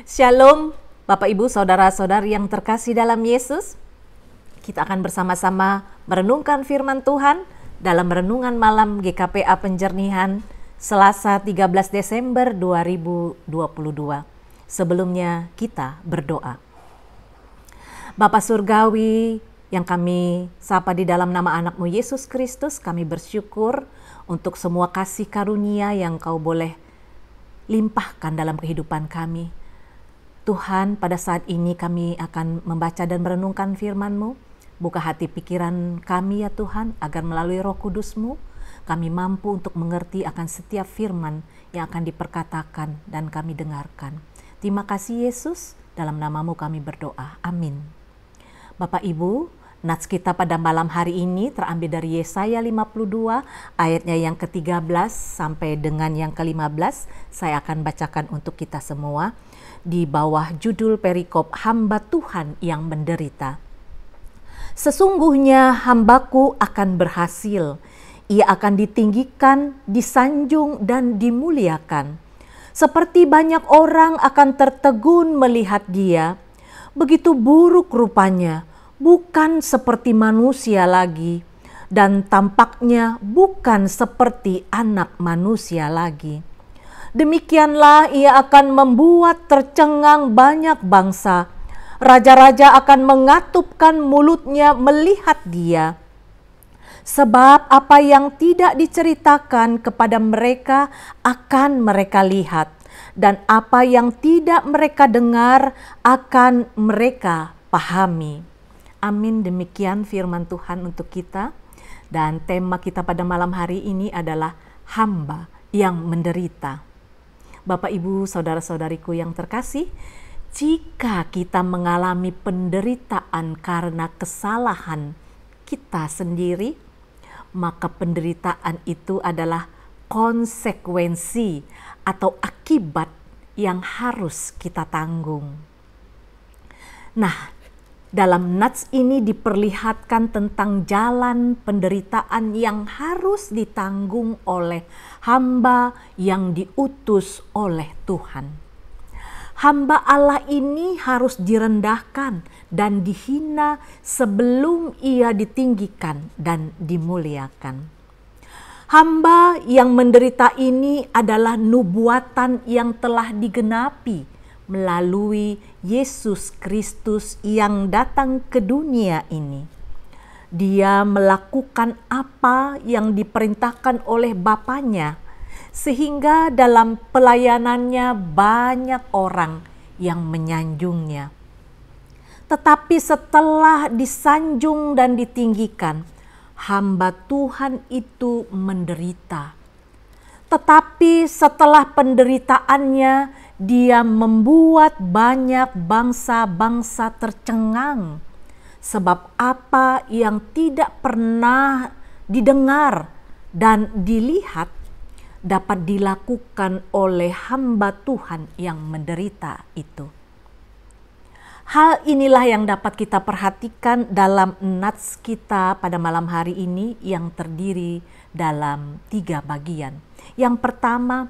Shalom, Bapak Ibu, Saudara-saudari yang terkasih dalam Yesus. Kita akan bersama-sama merenungkan firman Tuhan dalam renungan malam GKPA Penjernihan Selasa 13 Desember 2022. Sebelumnya kita berdoa. Bapa Surgawi yang kami sapa di dalam nama anak-Mu Yesus Kristus, kami bersyukur untuk semua kasih karunia yang Kau boleh limpahkan dalam kehidupan kami. Tuhan, pada saat ini kami akan membaca dan merenungkan firman-Mu. Buka hati pikiran kami ya Tuhan, agar melalui Roh Kudus-Mu, kami mampu untuk mengerti akan setiap firman yang akan diperkatakan dan kami dengarkan. Terima kasih Yesus, dalam nama-Mu kami berdoa. Amin. Bapak Ibu, nats kita pada malam hari ini terambil dari Yesaya 52, ayatnya yang ke-13 sampai dengan yang ke-15. Saya akan bacakan untuk kita semua. Di bawah judul perikop hamba Tuhan yang menderita. Sesungguhnya hambaku akan berhasil, ia akan ditinggikan, disanjung dan dimuliakan. Seperti banyak orang akan tertegun melihat dia, begitu buruk rupanya, bukan seperti manusia lagi, dan tampaknya bukan seperti anak manusia lagi. Demikianlah ia akan membuat tercengang banyak bangsa. Raja-raja akan mengatupkan mulutnya melihat dia. Sebab apa yang tidak diceritakan kepada mereka akan mereka lihat. Dan apa yang tidak mereka dengar akan mereka pahami. Amin, demikian firman Tuhan untuk kita. Dan tema kita pada malam hari ini adalah hamba yang menderita. Bapak, Ibu, Saudara-saudariku yang terkasih, jika kita mengalami penderitaan karena kesalahan kita sendiri, maka penderitaan itu adalah konsekuensi atau akibat yang harus kita tanggung. Nah, dalam nats ini diperlihatkan tentang jalan penderitaan yang harus ditanggung oleh hamba yang diutus oleh Tuhan. Hamba Allah ini harus direndahkan dan dihina sebelum ia ditinggikan dan dimuliakan. Hamba yang menderita ini adalah nubuatan yang telah digenapi melalui Yesus Kristus yang datang ke dunia ini. Dia melakukan apa yang diperintahkan oleh Bapanya, sehingga dalam pelayanannya banyak orang yang menyanjungnya. Tetapi setelah disanjung dan ditinggikan, hamba Tuhan itu menderita. Tetapi setelah penderitaannya, dia membuat banyak bangsa-bangsa tercengang. Sebab apa yang tidak pernah didengar dan dilihat dapat dilakukan oleh hamba Tuhan yang menderita itu. Hal inilah yang dapat kita perhatikan dalam nats kita pada malam hari ini yang terdiri dalam 3 bagian. Yang pertama,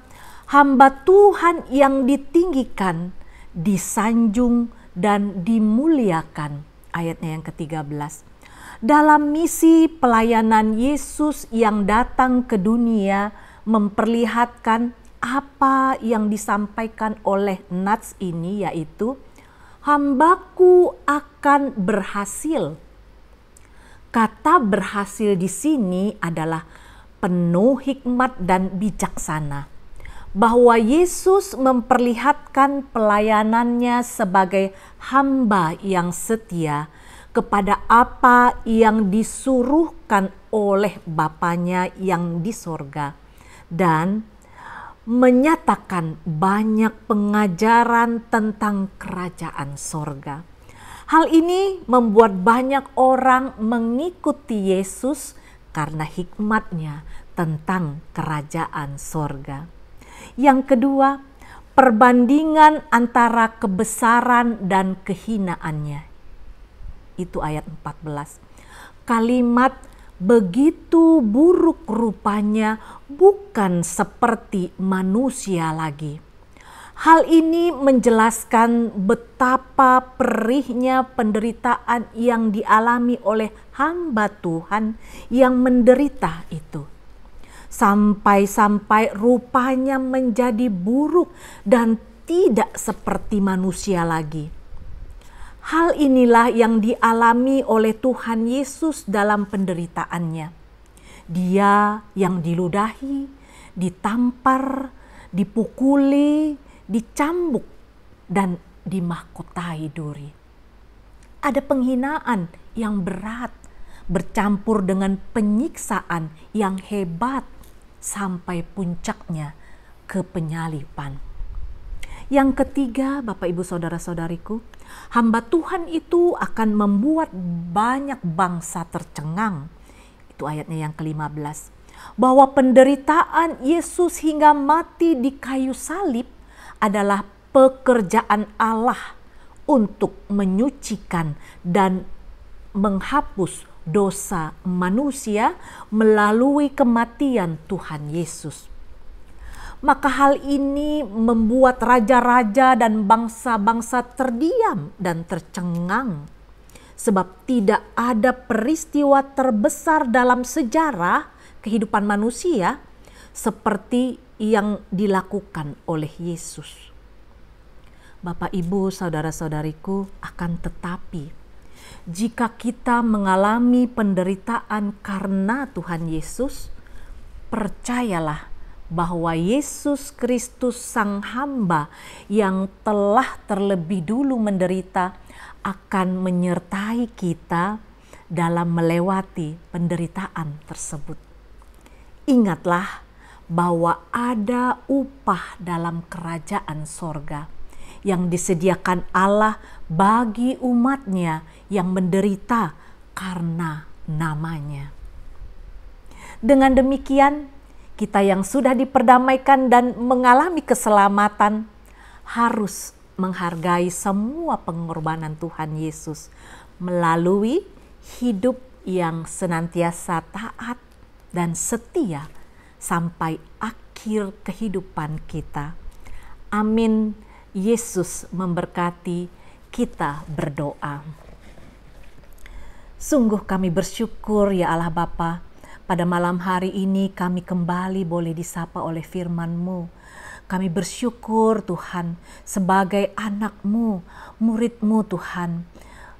hamba Tuhan yang ditinggikan, disanjung dan dimuliakan. Ayatnya yang ke-13. Dalam misi pelayanan Yesus yang datang ke dunia memperlihatkan apa yang disampaikan oleh nats ini, yaitu hambaku akan berhasil. Kata berhasil di sini adalah penuh hikmat dan bijaksana. Bahwa Yesus memperlihatkan pelayanannya sebagai hamba yang setia kepada apa yang disuruhkan oleh Bapanya yang di sorga, dan menyatakan banyak pengajaran tentang kerajaan sorga. Hal ini membuat banyak orang mengikuti Yesus karena hikmatnya tentang kerajaan sorga. Yang kedua, perbandingan antara kebesaran dan kehinaannya. Itu ayat 14. Kalimat begitu buruk rupanya bukan seperti manusia lagi. Hal ini menjelaskan betapa perihnya penderitaan yang dialami oleh hamba Tuhan yang menderita itu. Sampai-sampai rupanya menjadi buruk dan tidak seperti manusia lagi. Hal inilah yang dialami oleh Tuhan Yesus dalam penderitaannya. Dia yang diludahi, ditampar, dipukuli, dicambuk, dan dimahkotai duri. Ada penghinaan yang berat bercampur dengan penyiksaan yang hebat sampai puncaknya ke penyaliban. Yang ketiga, Bapak Ibu Saudara-saudariku, hamba Tuhan itu akan membuat banyak bangsa tercengang. Itu ayatnya yang ke-15. Bahwa penderitaan Yesus hingga mati di kayu salib adalah pekerjaan Allah untuk menyucikan dan menghapus dosa manusia melalui kematian Tuhan Yesus. Maka hal ini membuat raja-raja dan bangsa-bangsa terdiam dan tercengang. Sebab tidak ada peristiwa terbesar dalam sejarah kehidupan manusia seperti yang dilakukan oleh Yesus. Bapak, Ibu, saudara-saudariku, akan tetapi jika kita mengalami penderitaan karena Tuhan Yesus, percayalah bahwa Yesus Kristus Sang Hamba yang telah terlebih dulu menderita akan menyertai kita dalam melewati penderitaan tersebut. Ingatlah bahwa ada upah dalam kerajaan sorga yang disediakan Allah bagi umatnya yang menderita karena namanya. Dengan demikian, kita yang sudah diperdamaikan dan mengalami keselamatan harus menghargai semua pengorbanan Tuhan Yesus melalui hidup yang senantiasa taat dan setia sampai akhir kehidupan kita. Amin. Yesus memberkati. Kita berdoa. Sungguh kami bersyukur ya Allah Bapa, pada malam hari ini kami kembali boleh disapa oleh firman-Mu. Kami bersyukur Tuhan sebagai anak-Mu, murid-Mu Tuhan,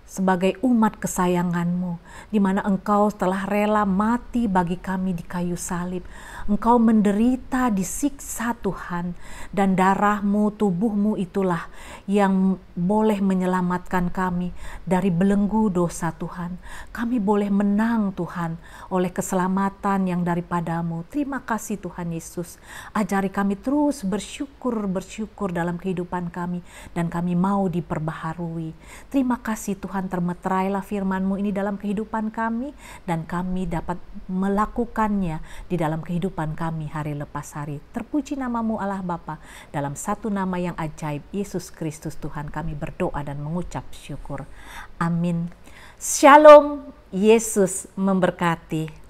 sebagai umat kesayangan-Mu, di mana Engkau telah rela mati bagi kami di kayu salib. Engkau menderita, disiksa Tuhan, dan darah-Mu, tubuh-Mu itulah yang boleh menyelamatkan kami dari belenggu dosa Tuhan. Kami boleh menang Tuhan oleh keselamatan yang daripada-Mu. Terima kasih Tuhan Yesus. Ajari kami terus bersyukur dalam kehidupan kami, dan kami mau diperbaharui. Terima kasih Tuhan, termeterailah firman-Mu ini dalam kehidupan kami, dan kami dapat melakukannya di dalam kehidupan kami hari lepas hari. Terpuji nama-Mu Allah Bapa, dalam satu nama yang ajaib, Yesus Kristus Tuhan, kami berdoa dan mengucap syukur. Amin. Shalom, Yesus memberkati.